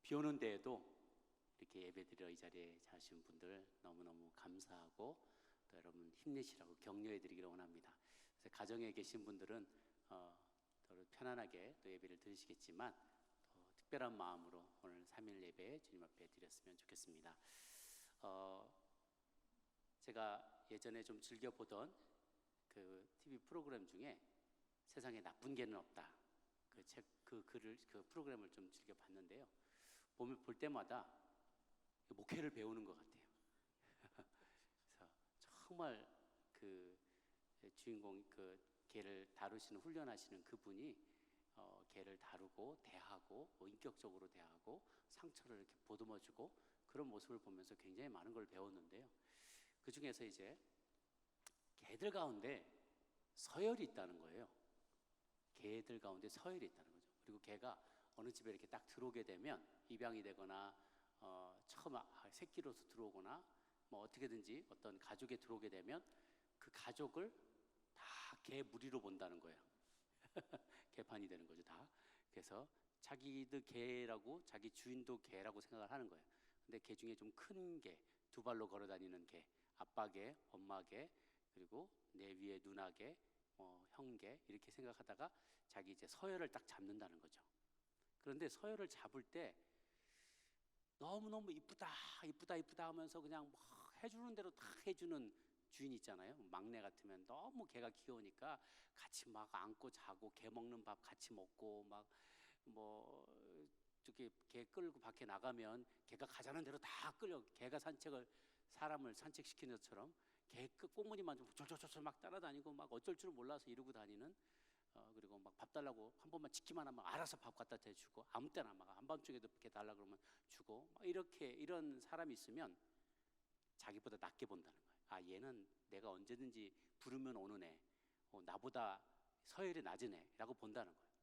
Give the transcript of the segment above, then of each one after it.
비 오는 데에도 이렇게 예배드려 이 자리에 자신 분들 너무너무 감사하고 또 여러분 힘내시라고 격려해 드리기를 원합니다. 그래서 가정에 계신 분들은 더 편안하게 또 예배를 드리시겠지만 더 특별한 마음으로 오늘 3일 예배 주님 앞에 드렸으면 좋겠습니다. 제가 예전에 좀 즐겨보던 그 TV 프로그램 중에 세상에 나쁜 개는 없다, 그 글을, 그 프로그램을 좀 즐겨봤는데요, 볼 때마다 목회를 배우는 것 같아요. 그래서 정말 그 주인공, 그 개를 다루시는, 훈련하시는 그분이 개를 다루고 대하고 인격적으로 대하고 상처를 이렇게 보듬어주고 그런 모습을 보면서 굉장히 많은 걸 배웠는데요, 그 중에서 이제 개들 가운데 서열이 있다는 거예요. 개들 가운데 서열이 있다는 거죠. 그리고 개가 어느 집에 이렇게 딱 들어오게 되면 입양이 되거나 처음 새끼로서 들어오거나 뭐 어떻게든지 어떤 가족에 들어오게 되면 그 가족을 다 개 무리로 본다는 거예요. 개판이 되는 거죠, 다. 그래서 자기들 개라고, 자기 주인도 개라고 생각을 하는 거예요. 근데 개 중에 좀 큰 개, 두 발로 걸어 다니는 개, 아빠 개, 엄마 개, 그리고 내 위에 누나 개, 형 개, 이렇게 생각하다가 자기 이제 서열을 딱 잡는다는 거죠. 그런데 서열을 잡을 때 너무너무 이쁘다 이쁘다 이쁘다 하면서 그냥 막 해주는 대로 다 해주는 주인 있잖아요. 막내 같으면 너무 개가 귀여우니까 같이 막 안고 자고 개 먹는 밥 같이 먹고 막 뭐 저기 개 끌고 밖에 나가면 개가 가자는 대로 다 끌려, 개가 산책을, 사람을 산책시키는 것처럼 개 꽁무니만 좀 졸졸졸 막 따라다니고 막 어쩔 줄 몰라서 이러고 다니는, 그리고 막 밥 달라고 한 번만 지키만 하면 알아서 밥 갖다 대주고, 아무 때나 막 한밤중에도 이렇게 달라 그러면 주고, 막 이렇게 이런 사람이 있으면 자기보다 낮게 본다는 거예요. 아, 얘는 내가 언제든지 부르면 오는 애, 나보다 서열이 낮은 애라고 본다는 거예요.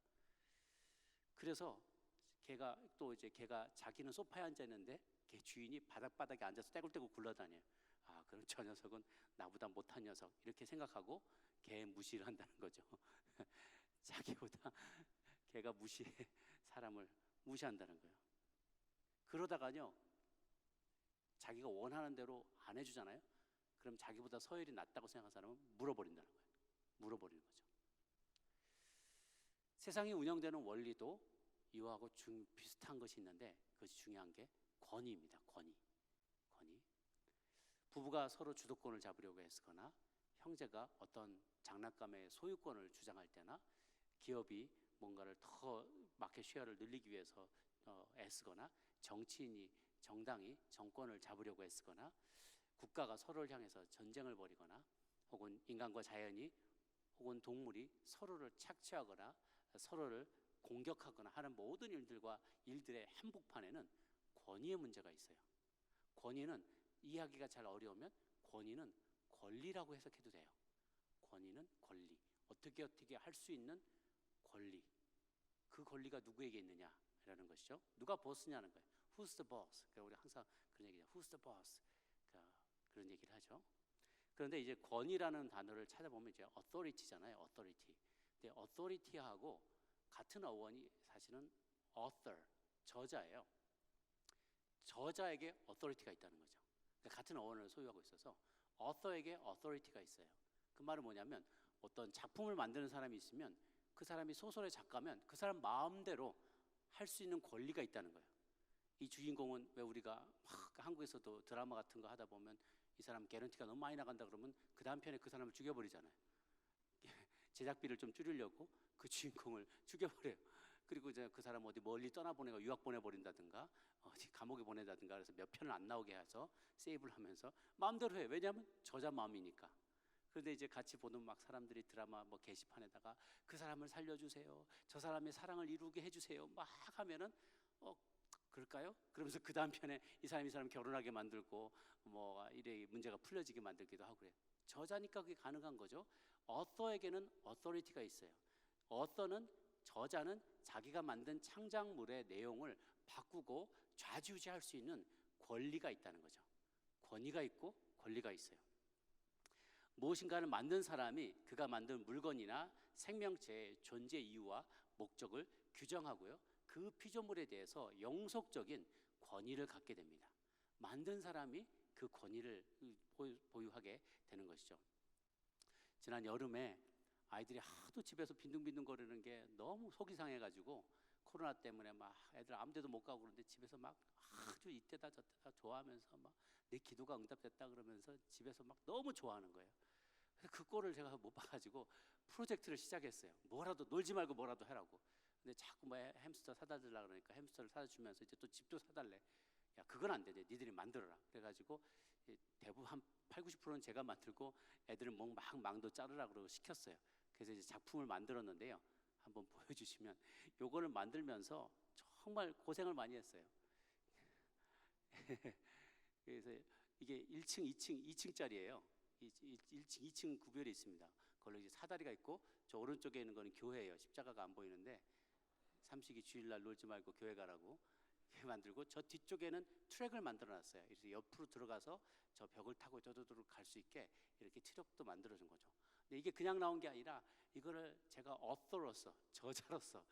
그래서 걔가 자기는 소파에 앉아 있는데 걔 주인이 바닥바닥에 앉아서 떼굴떼굴 굴러다녀요. 아, 그럼 저 녀석은 나보다 못한 녀석, 이렇게 생각하고 걔 무시를 한다는 거죠. 자기보다 걔가 사람을 무시한다는 거예요. 그러다가요, 자기가 원하는 대로 안 해주잖아요. 그럼 자기보다 서열이 낮다고 생각하는 사람은 물어버린다는 거예요. 물어버리는 거죠. 세상이 운영되는 원리도 이와하고 비슷한 것이 있는데, 그것이 중요한 게 권위입니다. 권위. 부부가 서로 주도권을 잡으려고 했거나, 형제가 어떤 장난감의 소유권을 주장할 때나, 기업이 뭔가를 더 마켓 쉐어를 늘리기 위해서 애쓰거나, 정당이 정권을 잡으려고 애쓰거나, 국가가 서로를 향해서 전쟁을 벌이거나, 혹은 인간과 자연이 혹은 동물이 서로를 착취하거나 서로를 공격하거나 하는 모든 일들의 한복판에는 권위의 문제가 있어요. 권위는 이해하기가 잘 어려우면 권위는 권리라고 해석해도 돼요. 권위는 권리, 어떻게 할 수 있는 권리. 그 권리가 누구에게 있느냐라는 것이죠. 누가 보스냐는 거예요. Who's the boss? 그러니까 우리 항상 그런 얘기죠. Who's the boss? 그러니까 그런 얘기를 하죠. 그런데 이제 권위라는 단어를 찾아보면 이제 authority잖아요. authority. 근데 authority하고 같은 어원이 사실은 author, 저자예요. 저자에게 authority가 있다는 거죠. 그러니까 같은 어원을 소유하고 있어서 author에게 authority가 있어요. 그 말은 뭐냐면, 어떤 작품을 만드는 사람이 있으면 그 사람이 소설의 작가면 그 사람 마음대로 할 수 있는 권리가 있다는 거예요. 이 주인공은, 왜 우리가 막 한국에서도 드라마 같은 거 하다 보면 이 사람 개런티가 너무 많이 나간다 그러면 그 다음 편에 그 사람을 죽여버리잖아요. 제작비를 좀 줄이려고 그 주인공을 죽여버려요. 그리고 이제 그 사람 어디 멀리 떠나보내고 유학 보내버린다든가 어디 감옥에 보낸다든가, 그래서 몇 편을 안 나오게 해서 세이브를 하면서 마음대로 해요. 왜냐하면 저자 마음이니까. 그런데 이제 같이 보는 막 사람들이 드라마 뭐 게시판에다가 그 사람을 살려주세요, 저 사람의 사랑을 이루게 해주세요 막 하면은 그럴까요? 그러면서 그 다음 편에 이 사람 결혼하게 만들고 뭐 이래 문제가 풀려지게 만들기도 하고 그래요. 저자니까 그게 가능한 거죠. 어서에게는 어서리티가 있어요. 저자는 자기가 만든 창작물의 내용을 바꾸고 좌지우지할 수 있는 권리가 있다는 거죠. 권위가 있고 권리가 있어요. 무엇인가를 만든 사람이 그가 만든 물건이나 생명체의 존재 이유와 목적을 규정하고요, 그 피조물에 대해서 영속적인 권위를 갖게 됩니다. 만든 사람이 그 권위를 보유하게 되는 것이죠. 지난 여름에 아이들이 하도 집에서 빈둥빈둥 거리는 게 너무 속이 상해가지고 코로나 때문에 막 애들 아무 데도 못 가고 그러는데 집에서 막 아주 이때다 저때다 좋아하면서 막 내 기도가 응답됐다 그러면서 집에서 막 너무 좋아하는 거예요. 그래서 그 꼴을 제가 못 봐가지고 프로젝트를 시작했어요. 뭐라도 놀지 말고 뭐라도 해라고. 근데 자꾸 뭐 햄스터 사다 주려고 그러니까 햄스터를 사다 주면서 이제 또 집도 사달래. 야, 그건 안 돼. 니들이 만들어라. 그래가지고 대부분 한 8, 90%는 제가 만들고 애들은 막 망도 자르라 그러고 시켰어요. 그래서 이제 작품을 만들었는데요. 한번 보여주시면, 요거를 만들면서 정말 고생을 많이 했어요. 그래서 이게 1층, 2층짜리예요. 1층, 2층 구별이 있습니다. 그걸로 이제 사다리가 있고, 저 오른쪽에 있는 거는 교회예요. 십자가가 안 보이는데, 삼식이 주일날 놀지 말고 교회 가라고 만들고, 저 뒤쪽에는 트랙을 만들어놨어요. 그래서 옆으로 들어가서 저 벽을 타고 저쪽으로 갈 수 있게 이렇게 트랙도 만들어준 거죠. 근데 이게 그냥 나온 게 아니라 이거를 제가 어서로서, 저자로서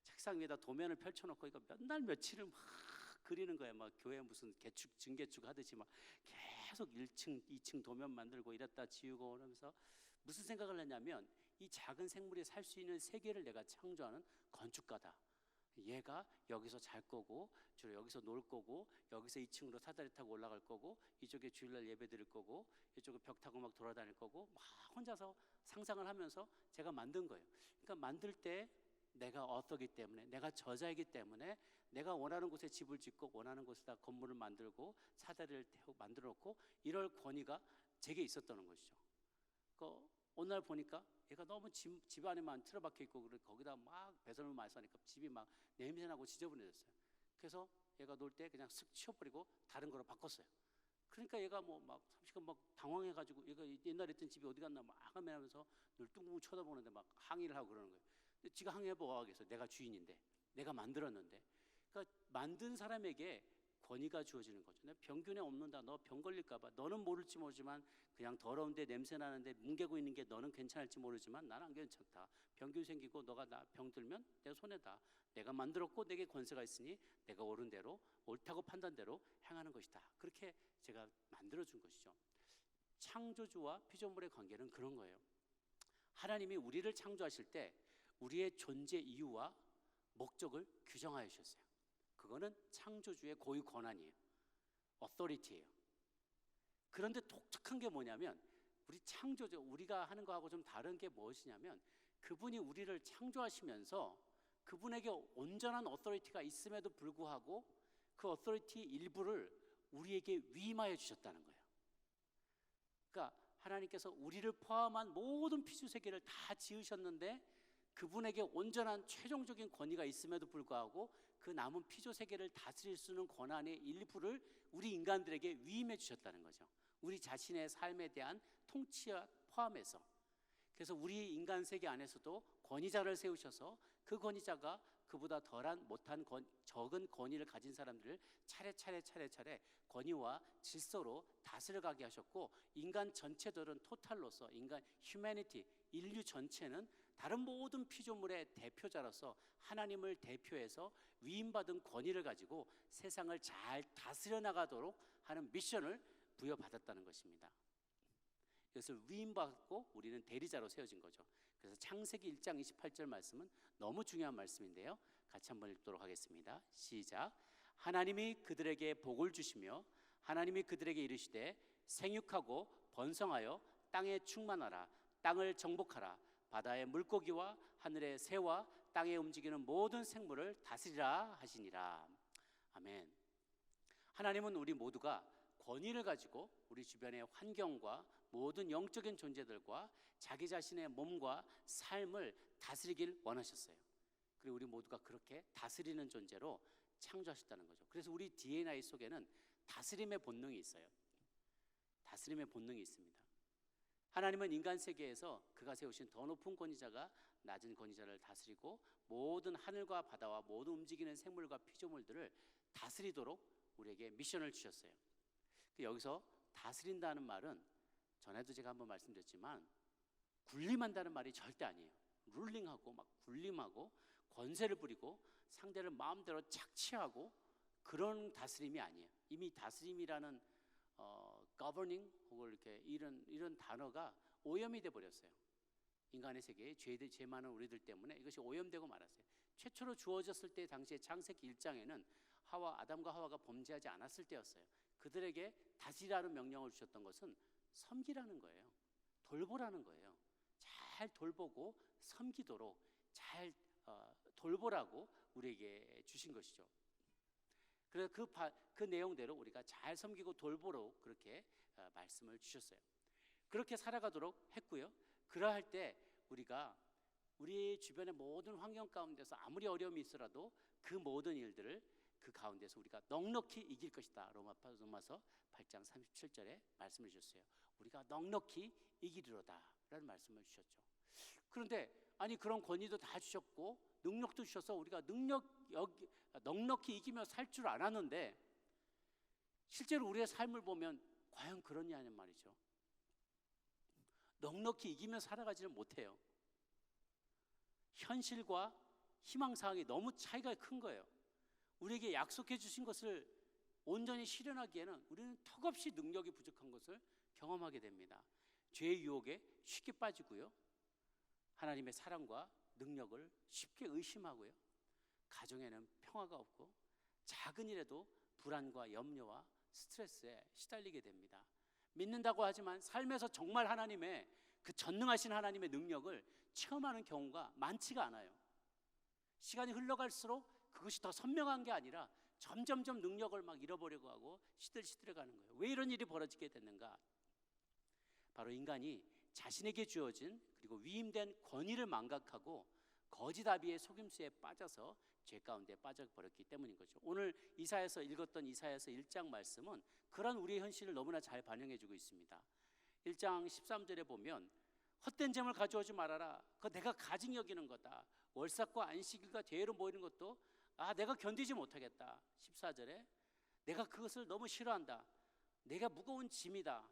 책상 위에다 도면을 펼쳐놓고 이거 몇 날 며칠을 막 그리는 거예요. 막 교회 무슨 개축 증개축 하듯이 막 계속 1층, 2층 도면 만들고 이랬다 지우고 그러면서 무슨 생각을 했냐면, 이 작은 생물이 살 수 있는 세계를 내가 창조하는 건축가다. 얘가 여기서 잘 거고, 주로 여기서 놀 거고, 여기서 2층으로 사다리 타고 올라갈 거고, 이쪽에 주일날 예배 드릴 거고, 이쪽에 벽 타고 막 돌아다닐 거고, 막 혼자서 상상을 하면서 제가 만든 거예요. 그러니까 만들 때 내가 어떠기 때문에, 내가 저자이기 때문에 내가 원하는 곳에 집을 짓고 원하는 곳에다 건물을 만들고 사다리를 태우고 만들어 놓고 이럴 권위가 제게 있었다는 것이죠. 그 어느 날 보니까 얘가 너무 집 안에만 틀어박혀 있고, 그래 거기다 막 배설물 많이 써니까 집이 막 냄새나고 지저분해졌어요. 그래서 얘가 놀 때 그냥 슥 치워버리고 다른 거로 바꿨어요. 그러니까 얘가 뭐 막 삼시가 막 당황해가지고, 얘가 옛날에 있던 집이 어디 갔나 막 하면서 늘 뚱뚱 쳐다보는데 막 항의를 하고 그러는 거예요. 근데 지가 항의해 뭐 하겠어. 내가 주인인데, 내가 만들었는데. 그러니까 만든 사람에게 권위가 주어지는 거죠. 내가 병균에 옮는다. 너 병 걸릴까봐. 너는 모를지 모르지만 그냥 더러운데 냄새 나는데 뭉개고 있는 게 너는 괜찮을지 모르지만 나는 안 괜찮다. 병균 생기고 너가 나 병 들면 내 손해다. 내가 만들었고 내게 권세가 있으니 내가 옳은 대로, 옳다고 판단대로 행하는 것이다. 그렇게 제가 만들어준 것이죠. 창조주와 피조물의 관계는 그런 거예요. 하나님이 우리를 창조하실 때 우리의 존재 이유와 목적을 규정하여 주셨어요. 그거는 창조주의 고유 권한이에요. 어토리티예요. 그런데 독특한 게 뭐냐면, 우리 창조주, 우리가 하는 거하고 좀 다른 게 무엇이냐면, 그분이 우리를 창조하시면서 그분에게 온전한 어토리티가 있음에도 불구하고 그 어토리티 일부를 우리에게 위임하여 주셨다는 거예요. 그러니까 하나님께서 우리를 포함한 모든 피조세계를 다 지으셨는데 그분에게 온전한 최종적인 권위가 있음에도 불구하고 그 남은 피조세계를 다스릴 수 있는 권한의 일부를 우리 인간들에게 위임해 주셨다는 거죠. 우리 자신의 삶에 대한 통치와 포함해서. 그래서 우리 인간 세계 안에서도 권위자를 세우셔서 그 권위자가 그보다 덜한 못한 적은 권위를 가진 사람들을 차례차례 권위와 질서로 다스려가게 하셨고, 인간 전체들은 토탈로서 인간 휴머니티, 인류 전체는 다른 모든 피조물의 대표자로서 하나님을 대표해서 위임받은 권위를 가지고 세상을 잘 다스려 나가도록 하는 미션을 부여받았다는 것입니다. 이것을 위임받고 우리는 대리자로 세워진 거죠. 그래서 창세기 1장 28절 말씀은 너무 중요한 말씀인데요. 같이 한번 읽도록 하겠습니다. 시작. 하나님이 그들에게 복을 주시며 하나님이 그들에게 이르시되 생육하고 번성하여 땅에 충만하라. 땅을 정복하라. 바다의 물고기와 하늘의 새와 땅에 움직이는 모든 생물을 다스리라 하시니라. 아멘. 하나님은 우리 모두가 권위를 가지고 우리 주변의 환경과 모든 영적인 존재들과 자기 자신의 몸과 삶을 다스리길 원하셨어요. 그리고 우리 모두가 그렇게 다스리는 존재로 창조하셨다는 거죠. 그래서 우리 DNA 속에는 다스림의 본능이 있어요. 다스림의 본능이 있습니다. 하나님은 인간 세계에서 그가 세우신 더 높은 권위자가 낮은 권위자를 다스리고 모든 하늘과 바다와 모든 움직이는 생물과 피조물들을 다스리도록 우리에게 미션을 주셨어요. 여기서 다스린다는 말은 전에도 제가 한번 말씀드렸지만 군림한다는 말이 절대 아니에요. 룰링하고 막 군림하고 권세를 부리고 상대를 마음대로 착취하고 그런 다스림이 아니에요. 이미 다스림이라는 governing 혹은 이렇게 이런 단어가 오염이 돼 버렸어요. 인간의 세계에 죄 많은 우리들 때문에 이것이 오염되고 말았어요. 최초로 주어졌을 때 당시에 창세기 1장에는 아담과 하와가 범죄하지 않았을 때였어요. 그들에게 다스리라는 명령을 주셨던 것은 섬기라는 거예요. 돌보라는 거예요. 잘 돌보고 섬기도록 잘 돌보라고 우리에게 주신 것이죠. 그래서 그 내용대로 우리가 잘 섬기고 돌보도록 그렇게 말씀을 주셨어요. 그렇게 살아가도록 했고요. 그러할 때 우리가 우리 주변의 모든 환경 가운데서 아무리 어려움이 있어라도 그 모든 일들을 그 가운데서 우리가 넉넉히 이길 것이다. 로마서 8장 37절에 말씀을 주셨어요. 우리가 넉넉히 이기리로다 라는 말씀을 주셨죠. 그런데 아니 그런 권위도 다 주셨고 능력도 주셔서 우리가 넉넉히 이기며 살 줄 알았는데 실제로 우리의 삶을 보면 과연 그러냐는 말이죠. 넉넉히 이기며 살아가지는 못해요. 현실과 희망사항이 너무 차이가 큰 거예요. 우리에게 약속해 주신 것을 온전히 실현하기에는 우리는 턱없이 능력이 부족한 것을 경험하게 됩니다. 죄의 유혹에 쉽게 빠지고요. 하나님의 사랑과 능력을 쉽게 의심하고요. 가정에는 평화가 없고 작은 일에도 불안과 염려와 스트레스에 시달리게 됩니다. 믿는다고 하지만 삶에서 정말 하나님의 그 전능하신 하나님의 능력을 체험하는 경우가 많지가 않아요. 시간이 흘러갈수록 그것이 더 선명한 게 아니라 점점점 능력을 막 잃어버리고 하고 시들시들해가는 거예요. 왜 이런 일이 벌어지게 됐는가? 바로 인간이 자신에게 주어진 그리고 위임된 권위를 망각하고 거짓 아비의 속임수에 빠져서 죄 가운데 빠져버렸기 때문인 거죠. 오늘 이사야서 읽었던 이사야서 1장 말씀은 그런 우리의 현실을 너무나 잘 반영해주고 있습니다. 1장 13절에 보면 헛된 점을 가져오지 말아라. 그거 내가 가증 여기는 거다. 월삭과 안식일과 대회로 모이는 것도 내가 견디지 못하겠다. 14절에 내가 그것을 너무 싫어한다. 내가 무거운 짐이다.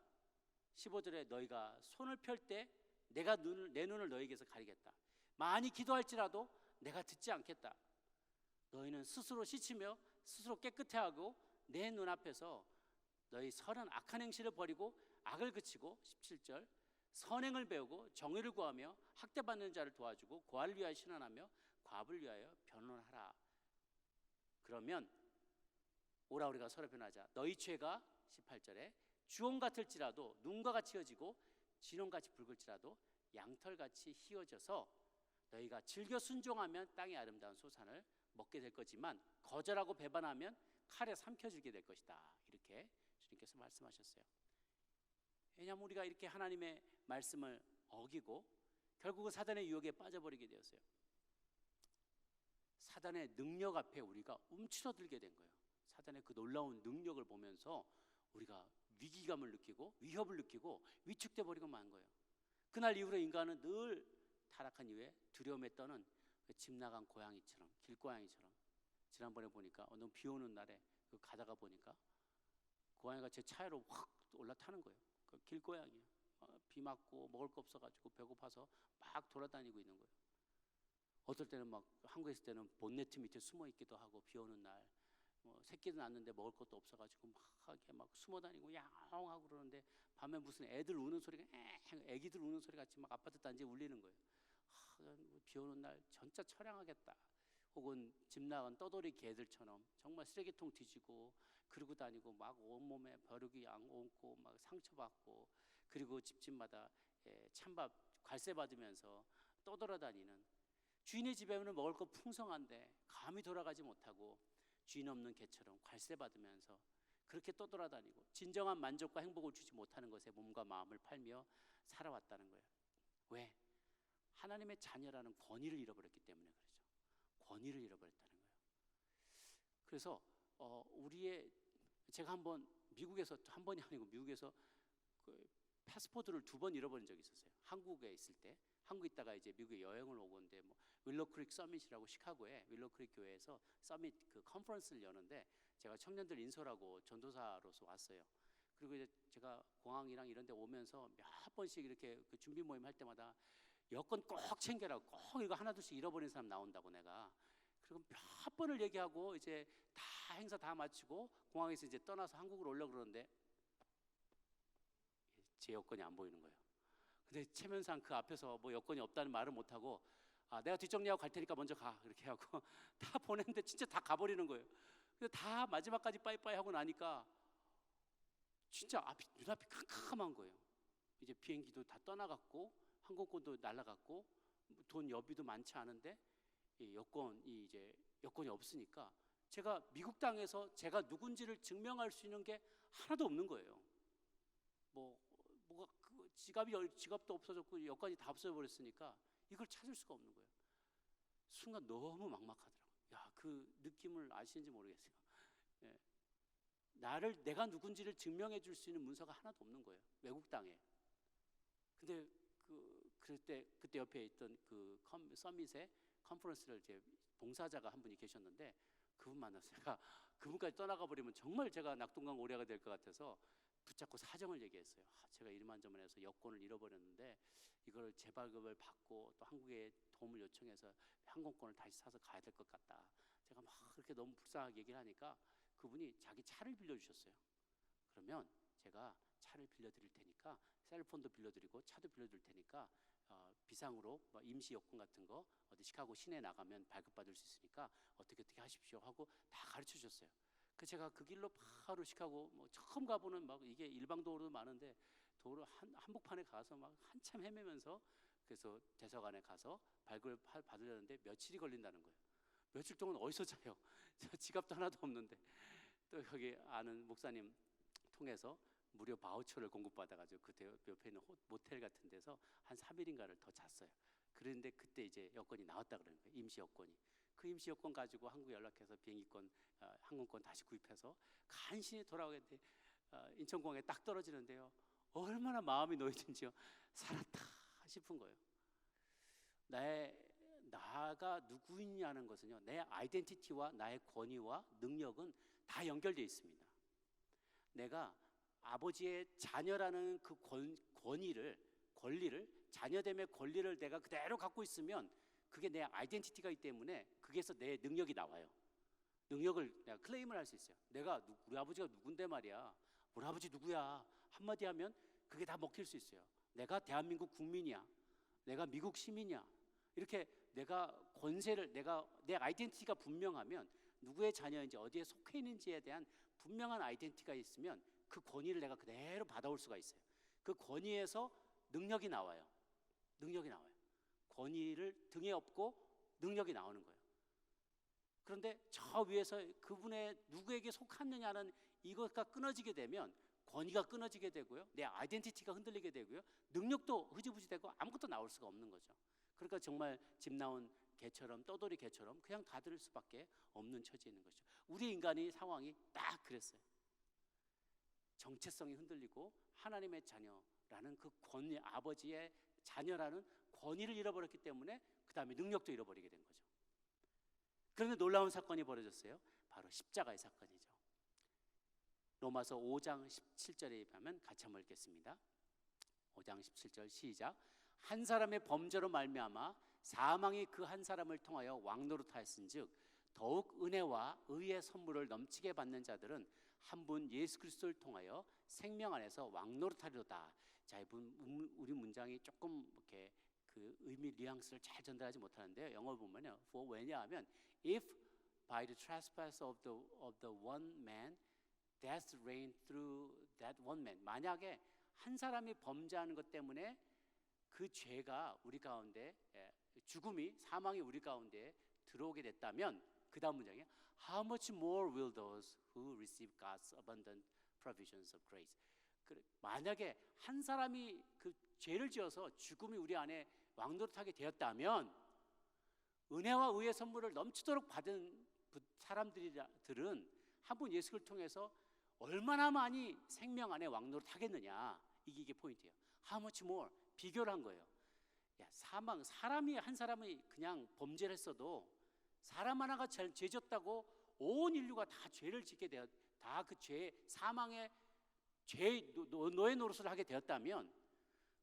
15절에 너희가 손을 펼 때 내가 내 눈을 너희에게서 가리겠다. 많이 기도할지라도 내가 듣지 않겠다. 너희는 스스로 씻으며 스스로 깨끗해하고 내 눈앞에서 너희 선한 악한 행실을 버리고 악을 그치고 17절 선행을 배우고 정의를 구하며 학대받는 자를 도와주고 고아를 위하여 신원하며 과부를 위하여 변론하라. 그러면 오라 우리가 서로 변하자. 너희 죄가 18절에 주홍 같을지라도 눈과 같이 휘어지고 진홍같이 붉을지라도 양털같이 휘어져서 너희가 즐겨 순종하면 땅의 아름다운 소산을 먹게 될 거지만 거절하고 배반하면 칼에 삼켜지게 될 것이다. 이렇게 주님께서 말씀하셨어요. 왜냐하면 우리가 이렇게 하나님의 말씀을 어기고 결국은 사단의 유혹에 빠져버리게 되었어요. 사단의 능력 앞에 우리가 움츠러들게 된 거예요. 사단의 그 놀라운 능력을 보면서 우리가 위기감을 느끼고 위협을 느끼고 위축돼 버리고 만 거예요. 그날 이후로 인간은 늘 타락한 이후에 두려움에 떠는 집 나간 고양이처럼 길고양이처럼 지난번에 보니까 어느 비 오는 날에 가다가 보니까 고양이가 제 차로 확 올라타는 거예요. 그 길고양이요. 비 맞고 먹을 거 없어가지고 배고파서 막 돌아다니고 있는 거예요. 어떨 때는 막 한국에 있을 때는 본네트 밑에 숨어 있기도 하고 비 오는 날 새끼도 낳았는데 먹을 것도 없어가지고 막 숨어 다니고 야옹하고 그러는데 밤에 무슨 애들 우는 소리가 애기들 우는 소리 같이 막 아파트 단지에 울리는 거예요. 비 오는 날 진짜 처량하겠다. 혹은 집 나간 떠돌이 개들처럼 정말 쓰레기통 뒤지고 그러고 다니고 막 온몸에 벼룩이 얹고 막 상처받고 그리고 집집마다 찬밥 괄세 받으면서 떠돌아다니는 주인의 집에는 먹을 거 풍성한데 감히 돌아가지 못하고 주인 없는 개처럼 괄세 받으면서 그렇게 떠돌아다니고 진정한 만족과 행복을 주지 못하는 것에 몸과 마음을 팔며 살아왔다는 거예요. 왜? 하나님의 자녀라는 권위를 잃어버렸기 때문에 그러죠. 권위를 잃어버렸다는 거예요. 그래서 제가 한번 미국에서 한 번이 아니고 미국에서 그 패스포드를 2번 잃어버린 적이 있었어요. 한국에 있을 때 한국 있다가 이제 미국에 여행을 오고 있는데 윌로크릭 서밋이라고 시카고에 윌로크릭 교회에서 서밋 그 컨퍼런스를 여는데 제가 청년들 인솔하고 전도사로서 왔어요. 그리고 이제 제가 공항이랑 이런 데 오면서 몇 번씩 이렇게 그 준비 모임 할 때마다 여권 꼭 챙겨라. 꼭 이거 하나둘씩 잃어버린 사람 나온다고 내가. 그럼 몇 번을 얘기하고 이제 다 행사 다 마치고 공항에서 이제 떠나서 한국으로 오려고 그러는데 제 여권이 안 보이는 거예요. 근데 체면상 그 앞에서 뭐 여권이 없다는 말을 못하고 내가 뒷정리하고 갈 테니까 먼저 가 이렇게 하고 다 보냈는데 진짜 다 가버리는 거예요. 근데 다 마지막까지 빠이빠이 하고 나니까 진짜 눈앞이 캄캄한 거예요. 이제 비행기도 다 떠나갔고 항공권도 날아갔고 돈 여비도 많지 않은데 여권이 없으니까 제가 미국 땅에서 제가 누군지를 증명할 수 있는 게 하나도 없는 거예요. 뭐가 지갑도 없어졌고 여권이 다 없어버렸으니까 이걸 찾을 수가 없는 거예요. 순간 너무 막막하더라고요. 그 느낌을 아시는지 모르겠어요. 예. 내가 누군지를 증명해 줄 수 있는 문서가 하나도 없는 거예요. 외국 땅에. 근데 그때 옆에 있던 그 서밋에 컨퍼런스를 이제 봉사자가 한 분이 계셨는데 그분 만나서 제가 그분까지 떠나가 버리면 정말 제가 낙동강 오리가 될 것 같아서 붙잡고 사정을 얘기했어요. 제가 이만저만해서 여권을 잃어버렸는데 이걸 재발급을 받고 또 한국에 도움을 요청해서 항공권을 다시 사서 가야 될 것 같다. 제가 막 그렇게 너무 불쌍하게 얘기를 하니까 그분이 자기 차를 빌려주셨어요. 그러면 제가 차를 빌려드릴 테니까 셀폰도 빌려드리고 차도 빌려드릴 테니까 비상으로 임시 여권 같은 거 어디 시카고 시내 나가면 발급받을 수 있으니까 어떻게 하십시오 하고 다 가르쳐 주셨어요. 제가 그 길로 바로 시카고 처음 가보는 이게 일방도로도 많은데 도로 한복판에 가서 한참 헤매면서 그래서 대사관에 가서 발급을 받으려는데 며칠이 걸린다는 거예요. 며칠 동안 어디서 자요? 지갑도 하나도 없는데 또 여기 아는 목사님 통해서 무료 바우처를 공급받아가지고 그 옆에 있는 모텔 같은 데서 한 3일인가를 더 잤어요. 그런데 그때 이제 여권이 나왔다 그러는 거예요. 임시 여권이. 그 임시 여권 가지고 한국 연락해서 비행기권, 항공권 다시 구입해서 간신히 돌아오겠는데 인천공항에 딱 떨어지는데요. 얼마나 마음이 놓이든지요. 살았다 싶은 거예요. 나가 누구이냐는 것은요, 내 아이덴티티와 나의 권위와 능력은 다 연결되어 있습니다. 내가 아버지의 자녀라는 그 권리를 자녀됨의 권리를 내가 그대로 갖고 있으면 그게 내 아이덴티티가이기 때문에 거기에서 내 능력이 나와요. 능력을 내가 클레임을 할 수 있어요. 우리 아버지가 누군데 말이야. 우리 아버지 누구야? 한마디 하면 그게 다 먹힐 수 있어요. 내가 대한민국 국민이야. 내가 미국 시민이야. 이렇게 내가 내 아이덴티티가 분명하면 누구의 자녀인지 어디에 속해 있는지에 대한 분명한 아이덴티티가 있으면 그 권위를 내가 그대로 받아올 수가 있어요. 그 권위에서 능력이 나와요. 권위를 등에 업고 능력이 나오는 거예요. 그런데 저 위에서 그분의 누구에게 속하느냐는 이것과 끊어지게 되면 권위가 끊어지게 되고요. 내 아이덴티티가 흔들리게 되고요. 능력도 흐지부지되고 아무것도 나올 수가 없는 거죠. 그러니까 정말 집 나온 개처럼 떠돌이 개처럼 그냥 가들 수밖에 없는 처지에 있는 것이죠. 우리 인간의 상황이 딱 그랬어요. 정체성이 흔들리고 하나님의 자녀라는 그 권위, 아버지의 자녀라는 권위를 잃어버렸기 때문에 그 다음에 능력도 잃어버리게 된 거죠. 그런데 놀라운 사건이 벌어졌어요. 바로 십자가의 사건이죠. 로마서 5장 17절에 보면 같이 한번 읽겠습니다. 5장 17절 시작. 한 사람의 범죄로 말미암아 사망이 그 한 사람을 통하여 왕노릇하였은즉 더욱 은혜와 의의 선물을 넘치게 받는 자들은 한 분 예수 그리스도를 통하여 생명 안에서 왕노릇하리로다. 자, 우리 문장이 조금 이렇게 그 의미 뉘앙스를 잘 전달하지 못하는데요. 영어 보면요. 왜냐하면 if by the trespass of the one man death reigned through that one man. 만약에 한 사람이 범죄하는 것 때문에 그 죄가 우리 가운데 죽음이 사망이 우리 가운데 들어오게 됐다면 그 다음 문장이에요. How much more will those who receive God's abundant provisions of grace. 만약에 한 사람이 그 죄를 지어서 죽음이 우리 안에 왕노릇하게 되었다면 은혜와 의의 선물을 넘치도록 받은 사람들은 한 분 예수를 통해서 얼마나 많이 생명 안에 왕노릇하겠느냐. 이게 포인트예요. How much more. 비교를 한 거예요. 사람이 한 사람이 그냥 범죄를 했어도 사람 하나가 죄 졌다고 온 인류가 다 죄를 짓게 되어 다 그 죄 사망의 노예 노릇을 하게 되었다면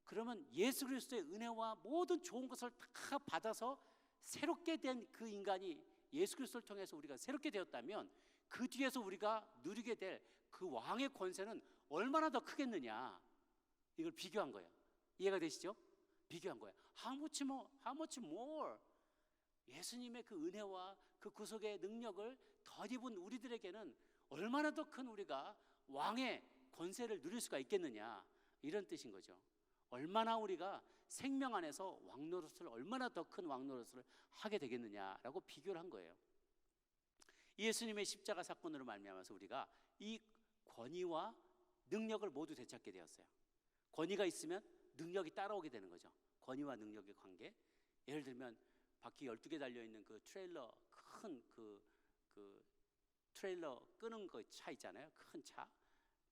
그러면 예수 그리스도의 은혜와 모든 좋은 것을 다 받아서 새롭게 된 그 인간이 예수 그리스도를 통해서 우리가 새롭게 되었다면 그 뒤에서 우리가 누리게 될 그 왕의 권세는 얼마나 더 크겠느냐, 이걸 비교한 거예요. 이해가 되시죠? 비교한 거예요. How much more? 예수님의 그 은혜와 그 구속의 능력을 덧입은 우리들에게는 얼마나 더 큰 우리가 왕의 권세를 누릴 수가 있겠느냐, 이런 뜻인 거죠. 얼마나 우리가 생명 안에서 왕노릇을, 얼마나 더 큰 왕노릇을 하게 되겠느냐라고 비교를 한 거예요. 예수님의 십자가 사건으로 말미암아서 우리가 이 권위와 능력을 모두 되찾게 되었어요. 권위가 있으면 능력이 따라오게 되는 거죠. 권위와 능력의 관계. 예를 들면 바퀴 12개 달려있는 그 트레일러, 큰 그 트레일러 끄는 거 차 있잖아요. 큰 차.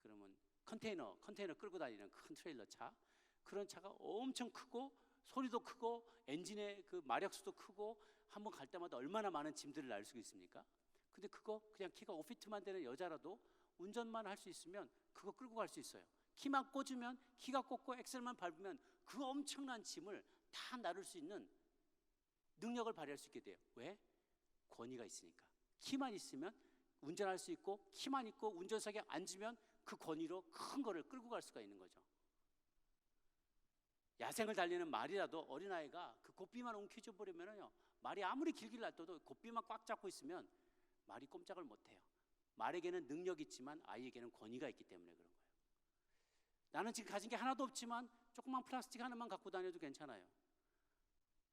그러면 컨테이너 끌고 다니는 큰 트레일러 차. 그런 차가 엄청 크고 소리도 크고 엔진의 그 마력수도 크고 한번 갈 때마다 얼마나 많은 짐들을 날 수 있습니까? 근데 그거 그냥 키가 5피트만 되는 여자라도 운전만 할 수 있으면 그거 끌고 갈 수 있어요. 키만 꽂으면, 키가 꽂고 엑셀만 밟으면 그 엄청난 짐을 다 나를 수 있는 능력을 발휘할 수 있게 돼요. 왜? 권위가 있으니까. 키만 있으면 운전할 수 있고, 키만 있고 운전석에 앉으면 그 권위로 큰 거를 끌고 갈 수가 있는 거죠. 야생을 달리는 말이라도 어린아이가 그 고삐만 움켜쥐어 버리면요, 말이 아무리 길길 놔둬도 고삐만 꽉 잡고 있으면 말이 꼼짝을 못해요. 말에게는 능력이 있지만 아이에게는 권위가 있기 때문에 그런 거예요. 나는 지금 가진 게 하나도 없지만 조그만 플라스틱 하나만 갖고 다녀도 괜찮아요.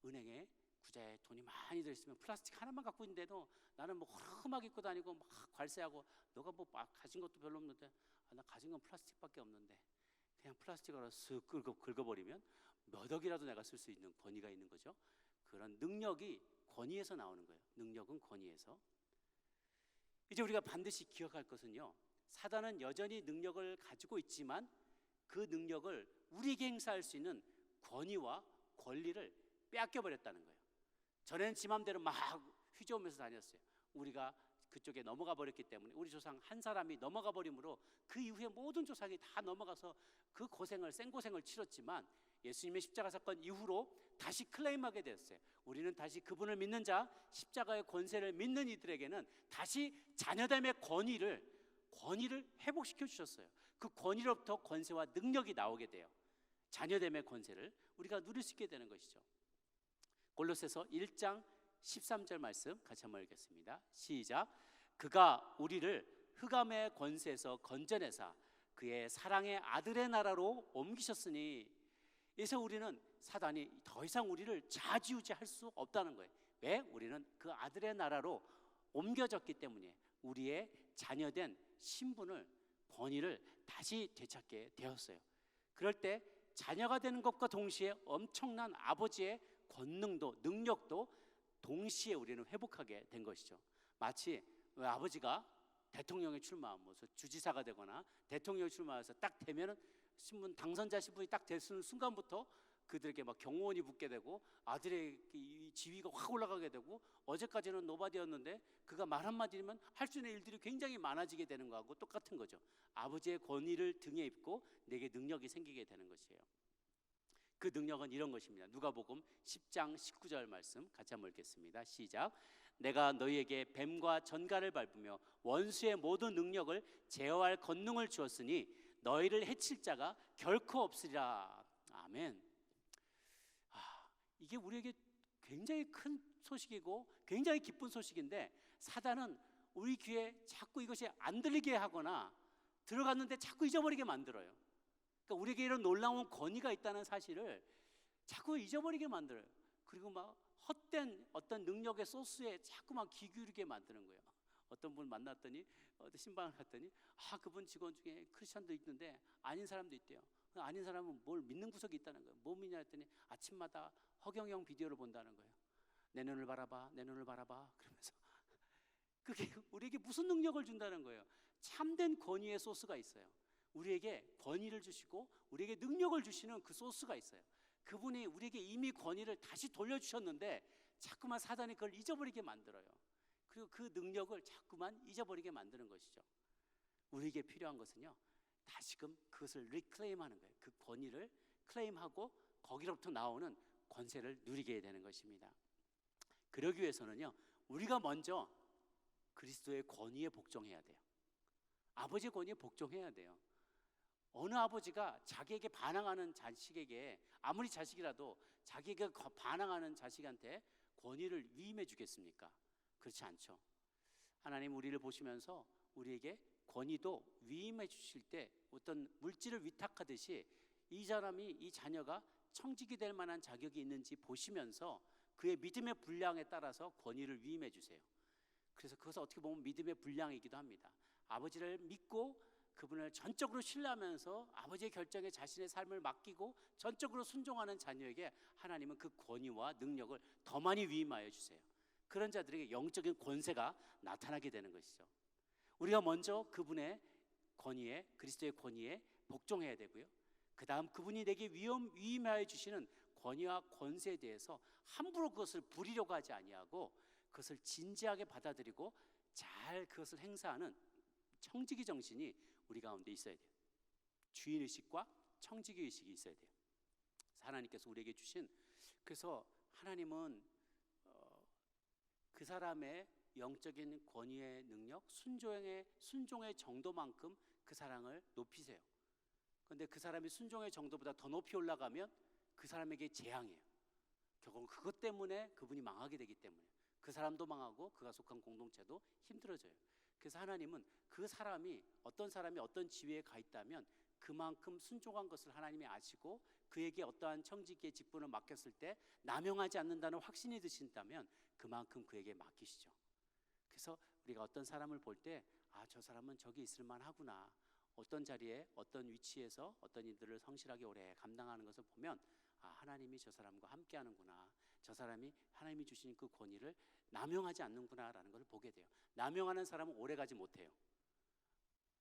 은행에 구자에 돈이 많이 들어있으면 플라스틱 하나만 갖고 있는데도 나는 뭐 허름하게 입고 다니고 막 괄세하고, 너가 뭐 가진 것도 별로 없는데, 나 가진 건 플라스틱밖에 없는데, 그냥 플라스틱으로 쓱 긁어버리면 몇 억이라도 내가 쓸 수 있는 권위가 있는 거죠. 그런 능력이 권위에서 나오는 거예요. 능력은 권위에서. 이제 우리가 반드시 기억할 것은요, 사단은 여전히 능력을 가지고 있지만 그 능력을 우리에게 행사할 수 있는 권위와 권리를 빼앗겨 버렸다는 거예요. 전에는 지 맘대로 막 휘저으면서 다녔어요. 우리가 그쪽에 넘어가 버렸기 때문에, 우리 조상 한 사람이 넘어가 버림으로 그 이후에 모든 조상이 다 넘어가서 그 고생을, 생고생을 치렀지만 예수님의 십자가 사건 이후로 다시 클레임하게 됐어요. 우리는 다시 그분을 믿는 자, 십자가의 권세를 믿는 이들에게는 다시 자녀됨의 권위를 회복시켜 주셨어요. 그 권위로부터 권세와 능력이 나오게 돼요. 자녀됨의 권세를 우리가 누릴 수 있게 되는 것이죠. 골로새서 1장 13절 말씀 같이 한번 읽겠습니다. 시작. 그가 우리를 흑암의 권세에서 건져내사 그의 사랑의 아들의 나라로 옮기셨으니, 그래서 우리는 사단이 더 이상 우리를 좌지우지할 수 없다는 거예요. 왜? 우리는 그 아들의 나라로 옮겨졌기 때문에 우리의 자녀된 신분을, 권위를 다시 되찾게 되었어요. 그럴 때 자녀가 되는 것과 동시에 엄청난 아버지의 권능도 능력도 동시에 우리는 회복하게 된 것이죠. 마치 아버지가 대통령에 출마하면서 주지사가 되거나 대통령에 출마해서 딱 되면은 신분 당선자 신분이 딱 됐는 순간부터 그들에게 막 경호원이 붙게 되고 아들의 이 지위가 확 올라가게 되고, 어제까지는 노바디였는데 그가 말 한마디면 할 수 있는 일들이 굉장히 많아지게 되는 거하고 똑같은 거죠. 아버지의 권위를 등에 입고 내게 능력이 생기게 되는 것이에요. 그 능력은 이런 것입니다. 누가복음 10장 19절 말씀 같이 한번 읽겠습니다. 시작. 내가 너희에게 뱀과 전갈을 밟으며 원수의 모든 능력을 제어할 권능을 주었으니 너희를 해칠 자가 결코 없으리라. 아멘. 이게 우리에게 굉장히 큰 소식이고 굉장히 기쁜 소식인데, 사단은 우리 귀에 자꾸 이것이 안 들리게 하거나 들어갔는데 자꾸 잊어버리게 만들어요. 그러니까 우리에게 이런 놀라운 권위가 있다는 사실을 자꾸 잊어버리게 만들어요. 그리고 막 헛된 어떤 능력의 소스에 자꾸만 귀 기울이게 만드는 거예요. 어떤 분 만났더니, 신방을 갔더니 그분 직원 중에 크리스천도 있는데 아닌 사람도 있대요. 아닌 사람은 뭘 믿는 구석이 있다는 거예요. 뭐 믿냐 했더니 아침마다 허경영 비디오를 본다는 거예요. 내 눈을 바라봐, 내 눈을 바라봐 그러면서 그게 우리에게 무슨 능력을 준다는 거예요. 참된 권위의 소스가 있어요. 우리에게 권위를 주시고 우리에게 능력을 주시는 그 소스가 있어요. 그분이 우리에게 이미 권위를 다시 돌려주셨는데 자꾸만 사단이 그걸 잊어버리게 만들어요. 그리고 그 능력을 자꾸만 잊어버리게 만드는 것이죠. 우리에게 필요한 것은요, 다시금 그것을 리클레임하는 거예요. 그 권위를 클레임하고 거기로부터 나오는 권세를 누리게 되는 것입니다. 그러기 위해서는요, 우리가 먼저 그리스도의 권위에 복종해야 돼요. 아버지의 권위에 복종해야 돼요. 어느 아버지가 자기에게 반항하는 자식에게, 아무리 자식이라도 자기에게 반항하는 자식한테 권위를 위임해 주겠습니까? 그렇지 않죠. 하나님 우리를 보시면서 우리에게 권위도 위임해 주실 때 어떤 물질을 위탁하듯이 이 사람이, 이 자녀가 청직이 될 만한 자격이 있는지 보시면서 그의 믿음의 분량에 따라서 권위를 위임해 주세요. 그래서 그것은 어떻게 보면 믿음의 분량이기도 합니다. 아버지를 믿고 그분을 전적으로 신뢰하면서 아버지의 결정에 자신의 삶을 맡기고 전적으로 순종하는 자녀에게 하나님은 그 권위와 능력을 더 많이 위임하여 주세요. 그런 자들에게 영적인 권세가 나타나게 되는 것이죠. 우리가 먼저 그분의 권위에, 그리스도의 권위에 복종해야 되고요. 그 다음 그분이 내게 위임하여 주시는 권위와 권세에 대해서 함부로 그것을 부리려고 하지 아니하고 그것을 진지하게 받아들이고 잘 그것을 행사하는 청지기 정신이 우리 가운데 있어야 돼요. 주인의식과 청지기의식이 있어야 돼요. 하나님께서 우리에게 주신, 그래서 하나님은 그 사람의 영적인 권위의 능력, 순종의 정도만큼 그 사람을 높이세요. 그런데 그 사람이 순종의 정도보다 더 높이 올라가면 그 사람에게 재앙이에요. 결국은 그것 때문에 그분이 망하게 되기 때문에 그 사람도 망하고 그가 속한 공동체도 힘들어져요. 그래서 하나님은 그 사람이, 어떤 사람이 어떤 지위에 가 있다면 그만큼 순종한 것을 하나님이 아시고 그에게 어떠한 청지기의 직분을 맡겼을 때 남용하지 않는다는 확신이 드신다면 그만큼 그에게 맡기시죠. 그래서 우리가 어떤 사람을 볼 때 저 사람은 저기 있을 만하구나, 어떤 자리에 어떤 위치에서 어떤 일들을 성실하게 오래 감당하는 것을 보면 하나님이 저 사람과 함께 하는구나, 저 사람이 하나님이 주신 그 권위를 남용하지 않는구나라는 것을 보게 돼요. 남용하는 사람은 오래 가지 못해요.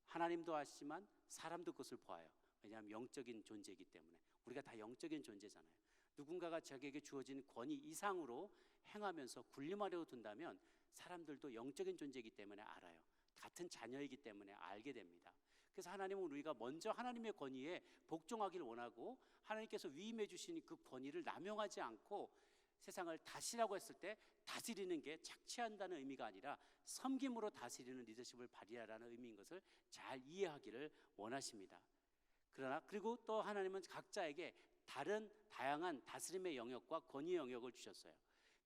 하나님도 아시지만 사람도 그것을 보아요. 왜냐하면 영적인 존재이기 때문에. 우리가 다 영적인 존재잖아요. 누군가가 자기에게 주어진 권위 이상으로 행하면서 군림하려고 든다면 사람들도 영적인 존재이기 때문에 알아요. 같은 자녀이기 때문에 알게 됩니다. 그래서 하나님은 우리가 먼저 하나님의 권위에 복종하기를 원하고, 하나님께서 위임해 주신 그 권위를 남용하지 않고 세상을 다스리라고 했을 때 다스리는 게 착취한다는 의미가 아니라 섬김으로 다스리는 리더십을 발휘하라는 의미인 것을 잘 이해하기를 원하십니다. 그러나 그리고 또 하나님은 각자에게 다양한 다스림의 영역과 권위의 영역을 주셨어요.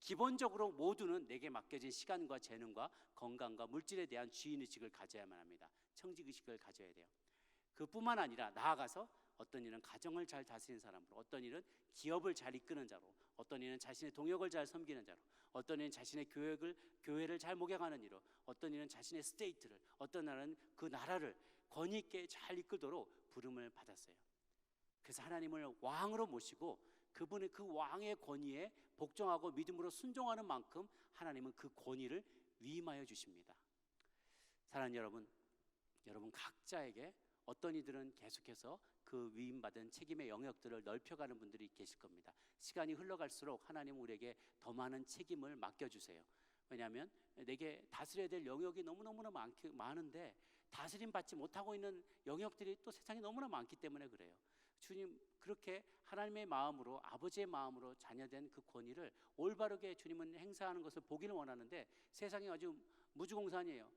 기본적으로 모두는 내게 맡겨진 시간과 재능과 건강과 물질에 대한 주인의식을 가져야만 합니다. 청지의식을 가져야 돼요. 그뿐만 아니라 나아가서 어떤 이는 가정을 잘 다스리는 사람으로, 어떤 이는 기업을 잘 이끄는 자로, 어떤 이는 자신의 동역을 잘 섬기는 자로, 어떤 이는 자신의 교회를 잘 목양하는 이로, 어떤 이는 자신의 스테이트를, 어떤 나라는 그 나라를 권위 있게 잘 이끌도록 부름을 받았어요. 그래서 하나님을 왕으로 모시고 그분의 그 왕의 권위에 복종하고 믿음으로 순종하는 만큼 하나님은 그 권위를 위임하여 주십니다. 사랑하는 여러분 각자에게 어떤 이들은 계속해서 그 위임받은 책임의 영역들을 넓혀가는 분들이 계실 겁니다. 시간이 흘러갈수록 하나님은 우리에게 더 많은 책임을 맡겨주세요. 왜냐하면 내게 다스려야 될 영역이 너무너무나 많은데 다스림 받지 못하고 있는 영역들이 또 세상에 너무나 많기 때문에 그래요. 주님, 그렇게 하나님의 마음으로, 아버지의 마음으로 자녀된 그 권위를 올바르게 주님은 행사하는 것을 보기를 원하는데 세상이 아주 무주공산이에요.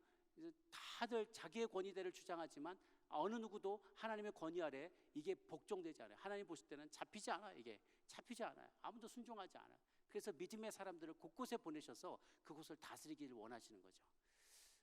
다들 자기의 권위대를 주장하지만 어느 누구도 하나님의 권위 아래 이게 복종되지 않아요. 하나님 보실 때는 잡히지 않아요. 이게 잡히지 않아요. 아무도 순종하지 않아요. 그래서 믿음의 사람들을 곳곳에 보내셔서 그곳을 다스리기를 원하시는 거죠.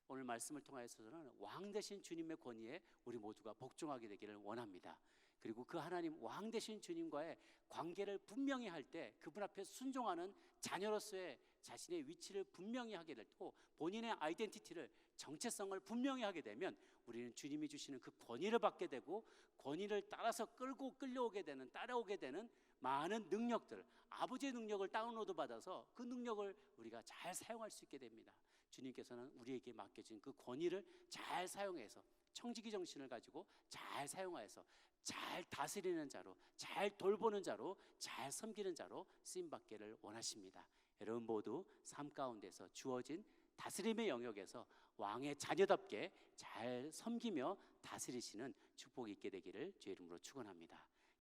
오늘 말씀을 통하여서는 왕 되신 주님의 권위에 우리 모두가 복종하게 되기를 원합니다. 그리고 그 하나님 왕 되신 주님과의 관계를 분명히 할 때 그분 앞에 순종하는 자녀로서의 자신의 위치를 분명히 하게 되고 본인의 아이덴티티를, 정체성을 분명히 하게 되면 우리는 주님이 주시는 그 권위를 받게 되고 권위를 따라서 끌려오게 되는, 따라오게 되는 많은 능력들, 아버지의 능력을 다운로드 받아서 그 능력을 우리가 잘 사용할 수 있게 됩니다. 주님께서는 우리에게 맡겨진 그 권위를 잘 사용해서 청지기 정신을 가지고 잘 사용하여서 잘 다스리는 자로, 잘 돌보는 자로, 잘 섬기는 자로 쓰임받기를 원하십니다. 여러분 모두 삶 가운데서 주어진 다스림의 영역에서 왕의 자녀답게 잘 섬기며 다스리시는 축복이 있게 되기를 주의 이름으로 축원합니다.